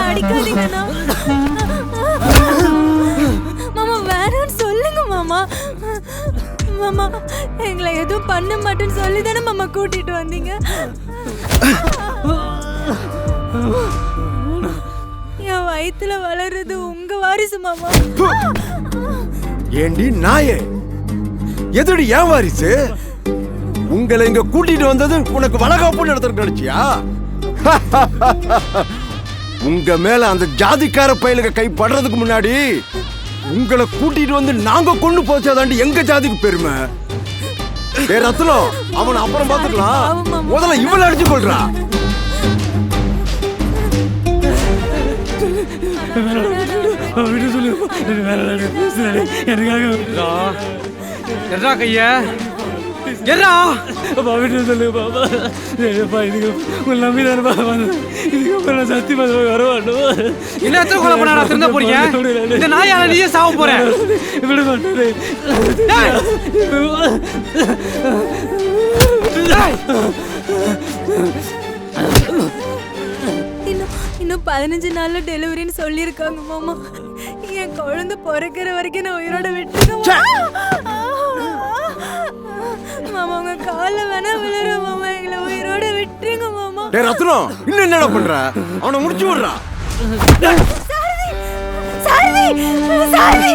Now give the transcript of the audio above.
அடிக்காதீங்கண்ணா. மாமா வேணான்னு சொல்லுங்க மாமா. மாமா எங்களை எதுவும் பண்ண மாட்டேன்னு சொல்லி தானே மாமா கூட்டிட்டு வந்தீங்க. என் வயித்துல வளருது உங்க வாரிசு மாமா. ஏண்டி நாயே, எதுடி ஏன் வாரிசு? உங்களை இங்க கூட்டிட்டு வந்தது உனக்கு வளகாப்பு நடத்துறதுக்கு நினைச்சியா? உங்க மேல அந்த ஜாதிக்கார பயலுக்கு கை படுறதுக்கு முன்னாடி உங்களை கூட்டிட்டு வந்து நாங்க கொண்டு போச்சாதாண்டி எங்க ஜாதிக்கு பெருமை. ரத்னம், அவனை அப்புறம் பாத்துக்கலாம். முதல்ல இவளை அடிச்சு கொள்றா. கையா என்னா சொல்லு பாபா. இதுக்கு உங்களை நம்பிதானே பாபா. இதுக்கு சத்தி வர மாட்டோம். என்ன எத்தனை கொலை பண்ணா திருந்த போறீங்க? இந்த நாயால நீயே சாவ போற. விட மாட்டேன். இன்னும் 15 நாள்ல டெலிவரின்னு சொல்லியிருக்காங்க மாமா. என் குழந்தை பிறக்கிற வரைக்கும் நான் உயிரோட விட்டுருங்க மாமா. உங்க கால வேணா விழுற மாமா. எங்களை உயிரோட விட்டுருங்க மாமா. ரத்னம், இன்னும் என்னடா பண்ற? அவனை முடிச்சு விடுறா. சாரதி சாரதி சாரதி